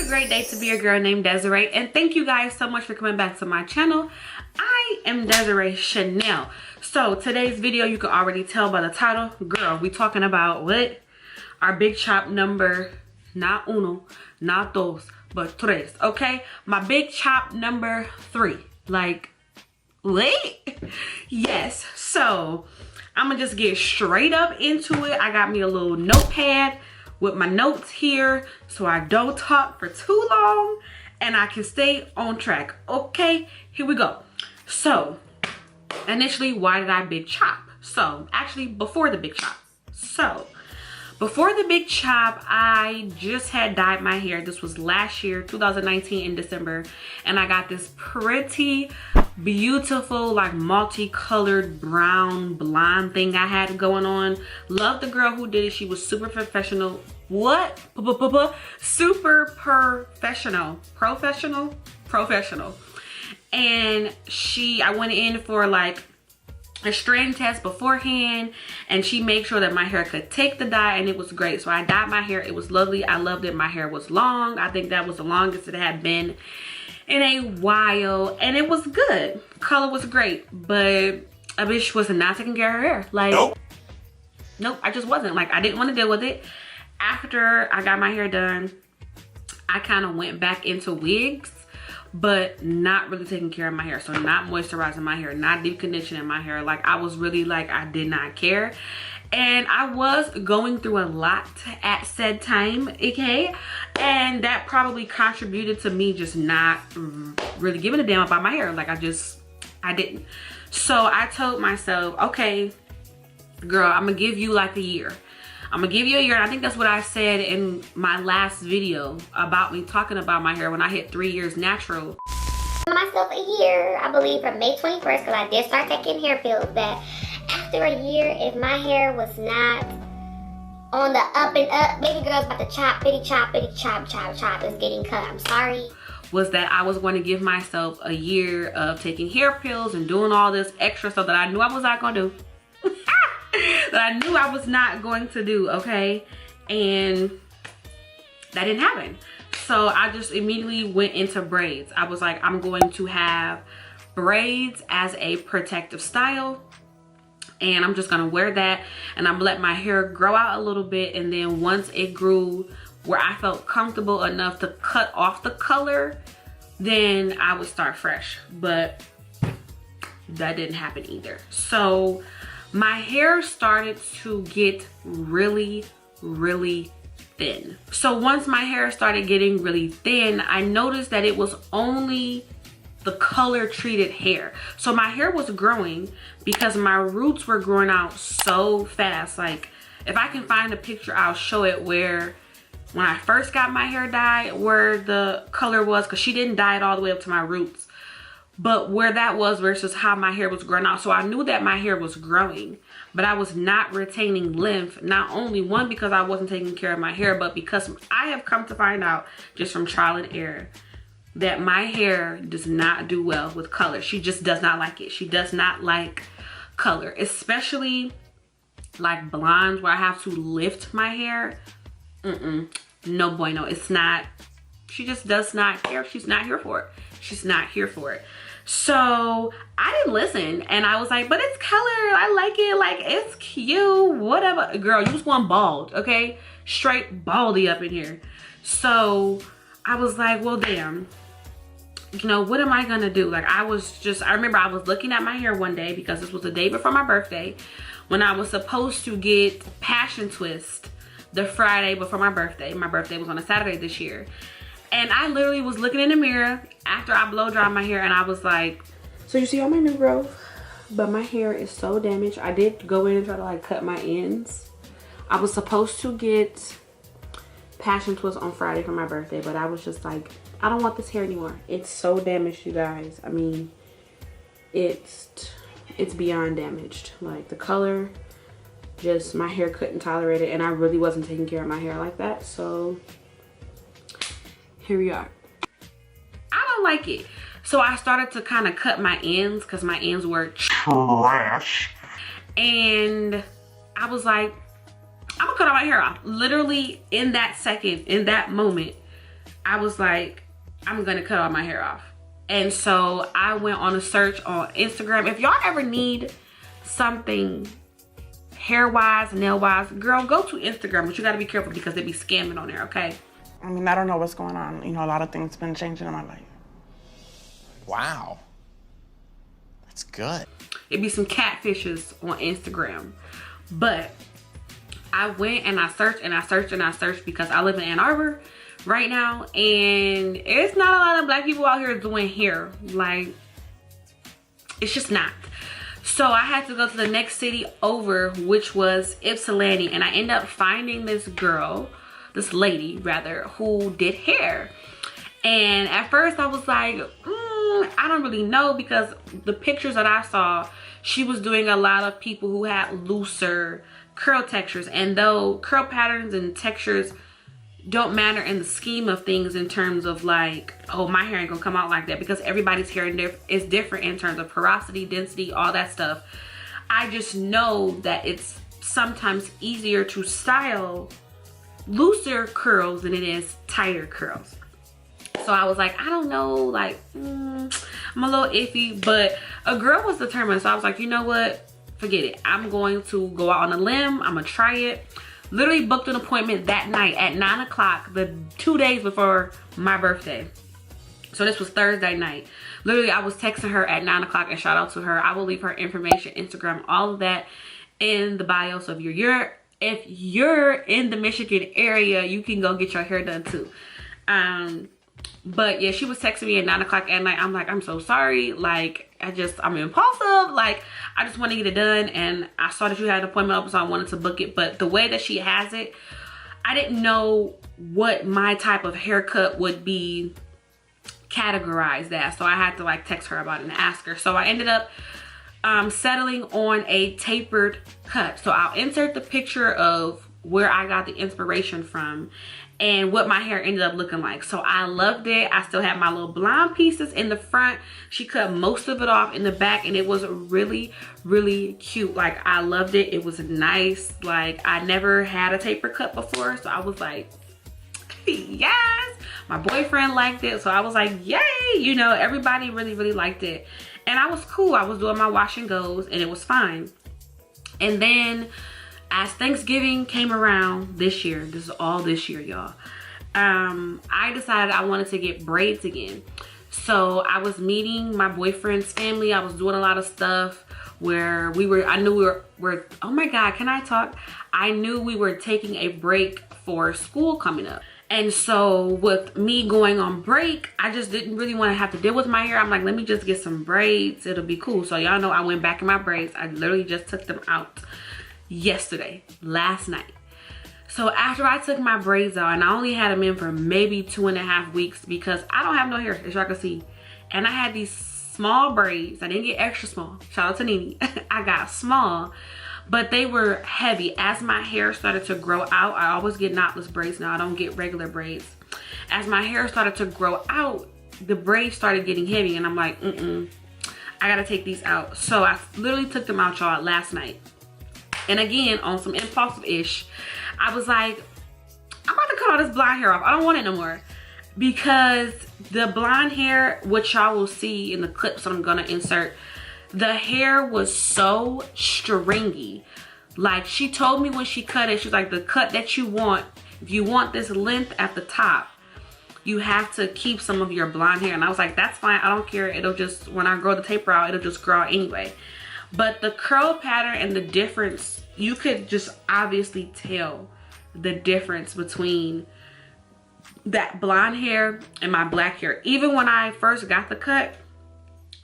great day to be a girl named Desiree, and thank you guys so much for coming back to my channel. I am Desiree Chanel. So today's video, you can already tell by the title, girl, we talking about what? Our big chop number, not uno, not dos, but tres, okay? My big chop number 3. Like, wait? Yes, so I'm gonna just get straight up into it. I got me a little notepad with my notes here so I don't talk for too long and I can stay on track. Okay, here we go. So initially, why did I big chop? So actually before the big chop. So before the big chop, I just had dyed my hair. This was last year, 2019 in December. And I got this pretty beautiful, like multicolored brown blonde thing I had going on. Love the girl who did it. She was super professional. What? Super professional. Professional. And I went in for like a strand test beforehand, and she made sure that my hair could take the dye, and it was great. So I dyed my hair. It was lovely. I loved it. My hair was long. I think that was the longest it had been in a while, and it was good. Color was great, but a bitch was not taking care of her hair. Like, nope, I just wasn't. Like, I didn't want to deal with it. After I got my hair done, I kind of went back into wigs, but not really taking care of my hair. So not moisturizing my hair, not deep conditioning my hair. Like, I was really like, I did not care. And I was going through a lot at said time, okay? And that probably contributed to me just not really giving a damn about my hair. Like, I didn't. So I told myself, okay, girl, I'm gonna give you like a year. I'm gonna give you a year. And I think that's what I said in my last video about me talking about my hair when I hit 3 years natural. Myself a year, I believe from May 21st, because I did start taking hair pills, that after a year, if my hair was not on the up and up, baby girl's about to chop, bitty chop, it's getting cut, I'm sorry. Was that I was going to give myself a year of taking hair pills and doing all this extra stuff that I knew I was not going to do. That I knew I was not going to do, okay? And that didn't happen. So I just immediately went into braids. I was like, I'm going to have braids as a protective style, and I'm just gonna wear that, and I'm gonna let my hair grow out a little bit, and then once it grew where I felt comfortable enough to cut off the color, then I would start fresh. But that didn't happen either. So my hair started to get really thin. So once my hair started getting really thin, I noticed that it was only the color treated hair. So my hair was growing because my roots were growing out so fast. Like, if I can find a picture, I'll show it, where when I first got my hair dyed, where the color was, because she didn't dye it all the way up to my roots, but where that was versus how my hair was growing out. So I knew that my hair was growing, but I was not retaining length. Not only one, because I wasn't taking care of my hair, but because I have come to find out just from trial and error that my hair does not do well with color. She just does not like it. She does not like color, especially like blondes where I have to lift my hair. No bueno. It's not, she just does not care. She's not here for it. She's not here for it. So I didn't listen, and I was like, but it's color, I like it, like it's cute, whatever. Girl, you was going bald, okay? Straight baldy up in here. So I was like, well, damn, you know, what am I gonna do? Like, I remember I was looking at my hair one day, because this was the day before my birthday, when I was supposed to get passion twist the Friday before my birthday. My birthday was on a Saturday this year. And I literally was looking in the mirror after I blow dried my hair, and I was like, so you see all my new growth, but my hair is so damaged. I did go in and try to like cut my ends. I was supposed to get passion twist on Friday for my birthday, but I was just like, I don't want this hair anymore. It's so damaged, you guys. I mean, it's beyond damaged. Like, the color, just my hair couldn't tolerate it, and I really wasn't taking care of my hair like that. So here we are. I don't like it. So I started to kind of cut my ends, because my ends were trash. And I was like, I'm gonna cut all my hair off. Literally in that second, in that moment, I was like, I'm gonna cut all my hair off. And so I went on a search on Instagram. If y'all ever need something hair-wise, nail-wise, girl, go to Instagram, but you gotta be careful because they be scamming on there, okay? I mean, I don't know what's going on. You know, a lot of things been changing in my life. Wow. That's good. It'd be some catfishes on Instagram. But I went and I searched and I searched and I searched because I live in Ann Arbor right now, and it's not a lot of black people out here doing hair. Like, it's just not. So I had to go to the next city over, which was Ypsilanti, and I ended up finding this lady rather, who did hair. And at first I was like, I don't really know, because the pictures that I saw, she was doing a lot of people who had looser curl textures. And though curl patterns and textures don't matter in the scheme of things in terms of like, oh, my hair ain't gonna come out like that, because everybody's hair is different in terms of porosity, density, all that stuff. I just know that it's sometimes easier to style looser curls than it is tighter curls. So I was like, I don't know, like, I'm a little iffy, but a girl was determined. So I was like, you know what? Forget it. I'm going to go out on a limb. I'm gonna try it. Literally booked an appointment that night at 9 o'clock, the 2 days before my birthday. So this was Thursday night. Literally, I was texting her at 9 o'clock, and shout out to her. I will leave her information, Instagram, all of that in the bio. So if you're in the Michigan area, you can go get your hair done too. But yeah, she was texting me at 9 o'clock at night. I'm like, I'm so sorry. Like, I'm impulsive. Like, I just want to get it done. And I saw that you had an appointment up, so I wanted to book it. But the way that she has it, I didn't know what my type of haircut would be categorized as. So I had to like text her about it and ask her. So I ended up settling on a tapered cut. So I'll insert the picture of where I got the inspiration from and what my hair ended up looking like. So I loved it. I still had my little blonde pieces in the front. She cut most of it off in the back, and it was really, really cute. Like, I loved it. It was nice. Like, I never had a taper cut before, so I was like, yes. My boyfriend liked it, so I was like, yay. You know, everybody really, really liked it. And I was cool. I was doing my wash and goes, and it was fine. And then as Thanksgiving came around this year, this is all this year, y'all, I decided I wanted to get braids again. So I was meeting my boyfriend's family. I was doing a lot of stuff where I knew we were, oh my God, can I talk? I knew we were taking a break for school coming up. And so with me going on break, I just didn't really want to have to deal with my hair. I'm like, let me just get some braids. It'll be cool. So y'all know I went back in my braids. I literally just took them out last night. So after I took my braids out, and I only had them in for maybe 2.5 weeks because I don't have no hair, as y'all can see. And I had these small braids. I didn't get extra small. Shout out to Nene. I got small, but they were heavy. As my hair started to grow out, I always get knotless braids now. I don't get regular braids. As my hair started to grow out, the braids started getting heavy, and I'm like, I gotta take these out. So I literally took them out, y'all, last night. And again, on some impulsive-ish, I was like, I'm about to cut all this blonde hair off. I don't want it no more. Because the blonde hair, which y'all will see in the clips that I'm gonna insert, the hair was so stringy. Like, she told me when she cut it, she's like, the cut that you want, if you want this length at the top, you have to keep some of your blonde hair. And I was like, that's fine, I don't care. It'll just, when I grow the taper out, it'll just grow out anyway. But the curl pattern and the difference, you could just obviously tell the difference between that blonde hair and my black hair. Even when I first got the cut,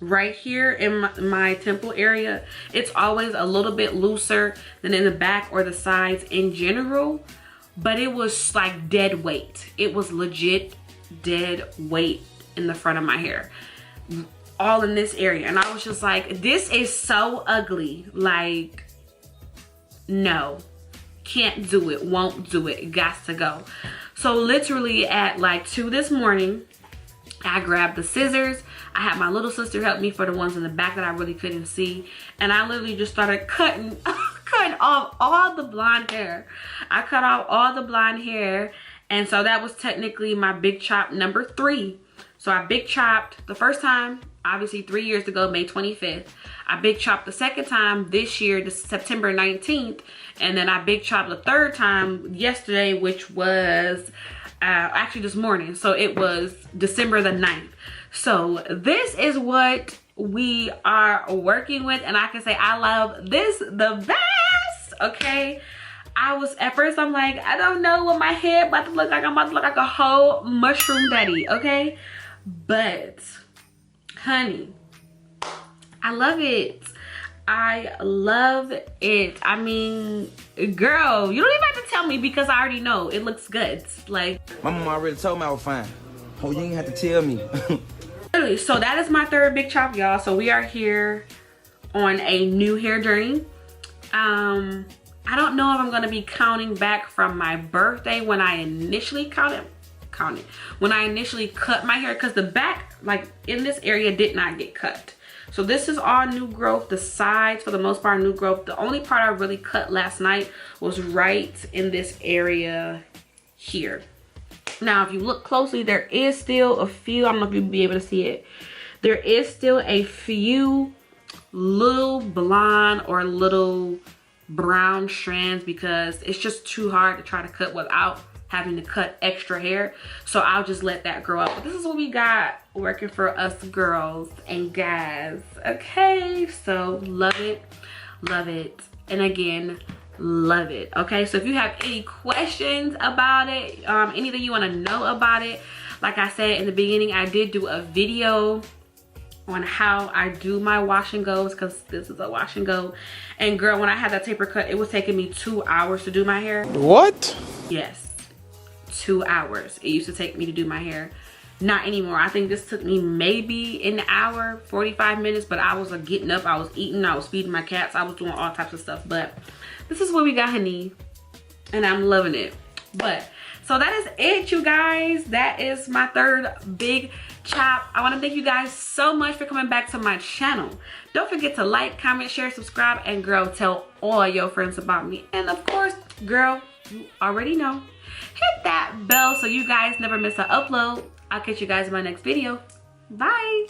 right here in my temple area, it's always a little bit looser than in the back or the sides in general. But it was like dead weight. It was legit dead weight in the front of my hair. All in this area. And I was just like, this is so ugly. Like, no, can't do it, won't do it, got to go. So literally at like 2 this morning, I grabbed the scissors. I had my little sister help me for the ones in the back that I really couldn't see. And I literally just started cutting cut off all the blonde hair. I cut off all the blonde hair. And so that was technically my big chop number 3. So I big chopped the first time, obviously 3 years ago, May 25th. I big chopped the second time this year, this September 19th. And then I big chopped the third time yesterday, which was actually this morning. So it was December the 9th. So this is what we are working with. And I can say I love this the best, okay? At first I'm like, I don't know what my hair about to look like. I'm about to look like a whole mushroom daddy, okay? But, honey, I love it. I love it. I mean, girl, you don't even have to tell me because I already know it looks good. Like, my mom already told me I was fine. Oh, you ain't have to tell me. Literally, so that is my third big chop, y'all. So we are here on a new hair journey. I don't know if I'm gonna be counting back from my birthday when I initially when I initially cut my hair, because the back, like in this area, did not get cut. So this is all new growth. The sides, for the most part, new growth. The only part I really cut last night was right in this area here. Now, if you look closely, there is still a few, I don't know if you'll be able to see it. There is still a few little blonde or little brown strands because it's just too hard to try to cut without having to cut extra hair. So I'll just let that grow up. But this is what we got working for us girls and guys, okay? So love it, and again, love it, okay? So if you have any questions about it, anything you want to know about it, like I said in the beginning, I did do a video on how I do my wash and goes, because this is a wash and go. And girl, when I had that taper cut, it was taking me 2 hours to do my hair. What? Yes, 2 hours it used to take me to do my hair. Not anymore. I think this took me maybe an hour, 45 minutes, but I was getting up, I was eating, I was feeding my cats, I was doing all types of stuff. But this is what we got, honey, and I'm loving it. But so that is it, you guys. That is my third big chop. I want to thank you guys so much for coming back to my channel. Don't forget to like, comment, share, subscribe, and girl, tell all your friends about me. And of course, girl, you already know, hit that bell so you guys never miss an upload. I'll catch you guys in my next video. Bye.